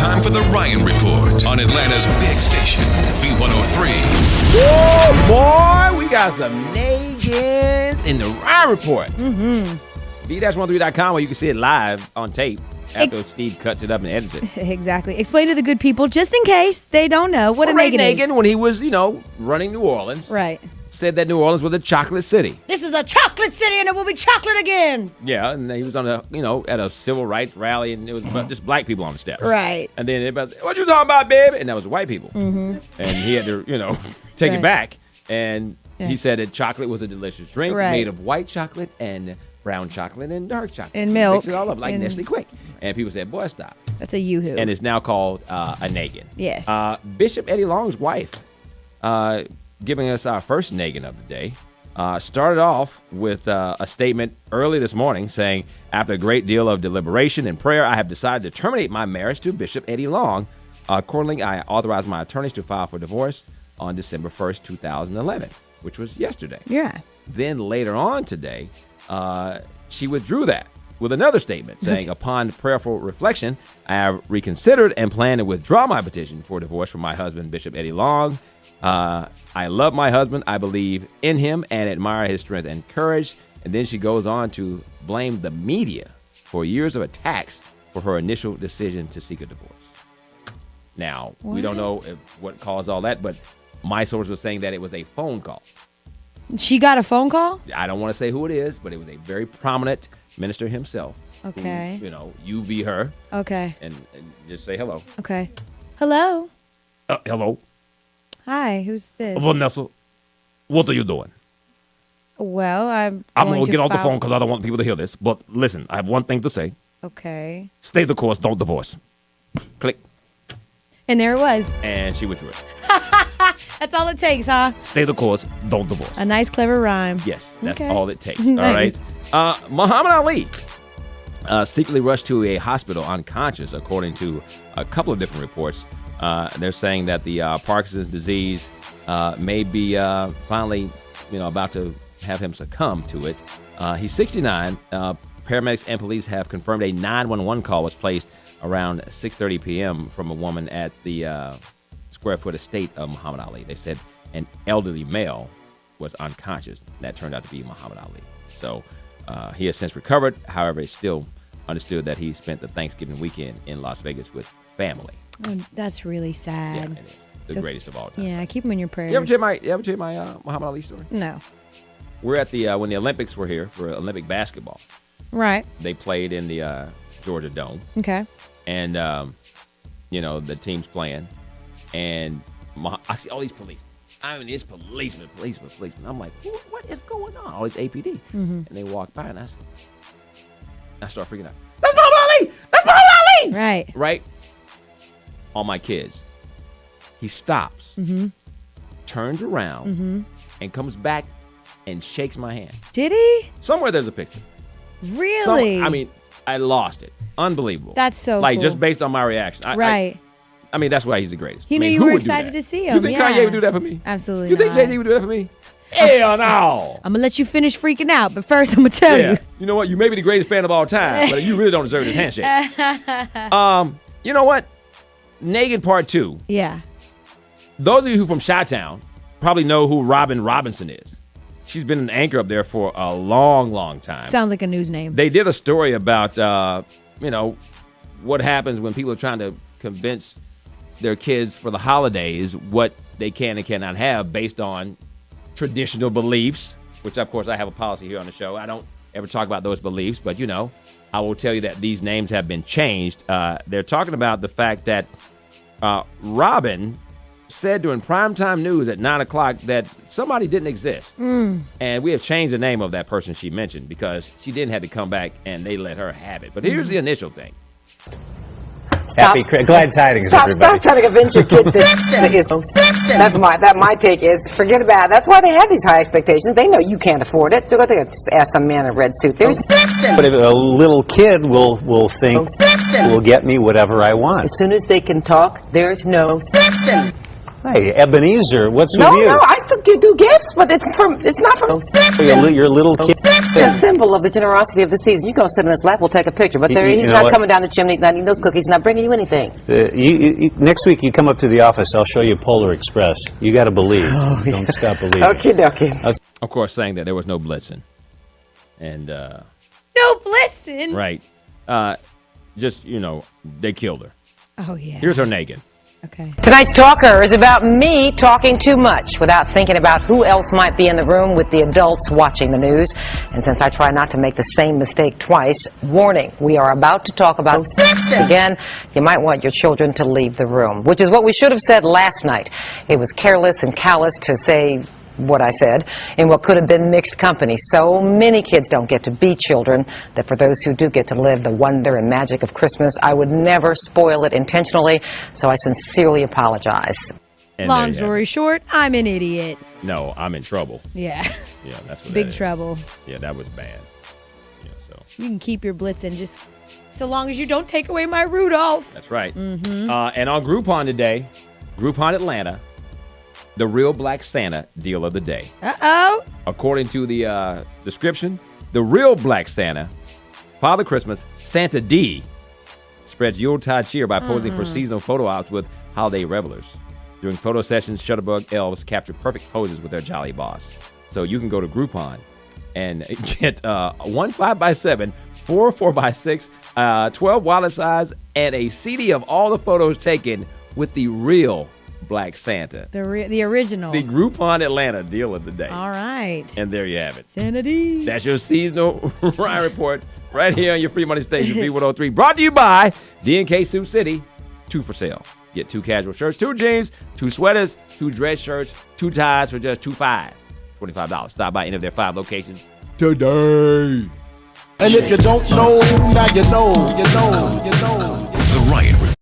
time for the Ryan Report on Atlanta's big station, V103. Woo, boy, we got some Nagins in the Ryan Report. V-103.com, where you can see it live on tape after Steve cuts it up and edits it. Exactly. Explain to the good people, just in case they don't know what a Nagin is. Nagin, when he was, running New Orleans, right, said that New Orleans was a chocolate city. This is a chocolate city, and it will be chocolate again. Yeah, and he was on at a civil rights rally, and it was just black people on the steps. Right. And then everybody, what you talking about, baby? And that was white people. And he had to, take it back. And he said that chocolate was a delicious drink made of white chocolate and brown chocolate and dark chocolate. And milk. Mix it all up like Nestle Quick. And people said, boy, stop. That's a yoo-hoo. And it's now called a Nagin. Yes. Bishop Eddie Long's wife, giving us our first Nagin of the day, started off with a statement early this morning saying, after a great deal of deliberation and prayer, I have decided to terminate my marriage to Bishop Eddie Long. Accordingly, I authorized my attorneys to file for divorce on December 1st, 2011, which was yesterday. Yeah. Then later on today, she withdrew that with another statement saying, upon prayerful reflection, I have reconsidered and plan to withdraw my petition for divorce from my husband, Bishop Eddie Long. I love my husband. I believe in him and admire his strength and courage. And then she goes on to blame the media for years of attacks for her initial decision to seek a divorce. Now, we don't know what caused all that, but my source was saying that it was a phone call. She got a phone call? I don't want to say who it is, but it was a very prominent minister himself. Okay. Who, you be her. Okay. And just say hello. Okay. Hello. Hello. Hi, who's this? Vanessa, what are you doing? Well, I'm going to get off the phone because I don't want people to hear this. But listen, I have one thing to say. Okay. Stay the course, don't divorce. Click. And there it was. And she withdrew it. That's all it takes, huh? Stay the course, don't divorce. A nice, clever rhyme. Yes, that's Okay. all it takes. Nice. All right. Muhammad Ali secretly rushed to a hospital unconscious, according to a couple of different reports. They're saying that the Parkinson's disease may be finally, about to have him succumb to it. He's 69. Paramedics and police have confirmed a 911 call was placed around 6:30 p.m. from a woman at the square foot estate of Muhammad Ali. They said an elderly male was unconscious. That turned out to be Muhammad Ali. So he has since recovered. However, it's still understood that he spent the Thanksgiving weekend in Las Vegas with family. Oh, that's really sad. Yeah, it is. The greatest of all time. Yeah, keep him in your prayers. You ever tell my Muhammad Ali story? No. We're at the when the Olympics were here for Olympic basketball. Right. They played in the Georgia Dome. Okay. And the team's playing, and I see all these policemen. I mean, it's policemen. I'm like, what is going on? All this APD. And they walk by, and I start freaking out. That's not Ali! That's not Ali! Right. Right? All my kids. He stops, turns around, and comes back and shakes my hand. Did he? Somewhere there's a picture. Really? I lost it. Unbelievable. That's so cool. just based on my reaction. Right. That's why he's the greatest. He knew you were excited to see him. You think Kanye would do that for me? Absolutely You think not. Jay-Z would do that for me? Hell no. I'm going to let you finish freaking out, but first I'm going to tell you. You know what? You may be the greatest fan of all time, but you really don't deserve this handshake. You know what? Nagin Part 2. Yeah. Those of you who from Chi-Town probably know who Robin Robinson is. She's been an anchor up there for a long, long time. Sounds like a news name. They did a story about, what happens when people are trying to convince their kids for the holidays what they can and cannot have based on traditional beliefs, which, of course, I have a policy here on the show. I don't ever talk about those beliefs, but, I will tell you that these names have been changed. They're talking about the fact that Robin said during primetime news at 9 o'clock that somebody didn't exist. And we have changed the name of that person she mentioned because she didn't have to come back and they let her have it. But here's the initial thing. Glad tidings, everybody. Stop trying to convince your kids that my take is, forget about it. That's why they have these high expectations. They know you can't afford it. So they just ask some man in a red suit. But if a little kid will think, will get me whatever I want. As soon as they can talk, there's no Hey, Ebenezer, what's No, with you? no, I still do gifts, but it's not from Your little kid. It's a symbol of the generosity of the season. You go sit in his lap, we'll take a picture. But he's know not what? coming down the chimney, he's not eating those cookies, he's not bringing you anything. Next week you come up to the office, I'll show you Polar Express. You got to believe. Don't stop believing. Okie dokie. Of course, saying that there was no blitzing. And, No blitzing. right. Just, they killed her. Oh, yeah. Here's her naked. Okay. Tonight's talker is about me talking too much without thinking about who else might be in the room with the adults watching the news. And since I try not to make the same mistake twice, warning, we are about to talk about sex again. You might want your children to leave the room, which is what we should have said last night. It was careless and callous to say what I said in what could have been mixed company. So many kids don't get to be children that for those who do get to live the wonder and magic of Christmas, I would never spoil it intentionally, so I sincerely apologize. And Long story short, I'm an idiot. No, I'm in trouble. Yeah. Yeah, that's what Big that is. trouble. Yeah, that was bad. Yeah, so You can keep your blitzing just so long as you don't take away my Rudolph. that's right. Mm-hmm. And on Groupon today, Groupon Atlanta, the real Black Santa deal of the day. Uh-oh. According to the description, the real Black Santa, Father Christmas, Santa D, spreads Yuletide cheer by posing for seasonal photo ops with holiday revelers. During photo sessions, Shutterbug elves capture perfect poses with their jolly boss. So you can go to Groupon and get 1 5x7, 4 4x6, 12 wallet size, and a CD of all the photos taken with the real Black Santa. The original. The Groupon Atlanta deal of the day. All right. And there you have it. Santa D's. That's your seasonal Ryan report right here on your free money station, B103. Brought to you by D&K Sioux City. 2 for sale. Get 2 casual shirts, 2 jeans, 2 sweaters, 2 dress shirts, 2 ties for just $25. Stop by any of their 5 locations today. And if you don't know, now you know. The Ryan Report.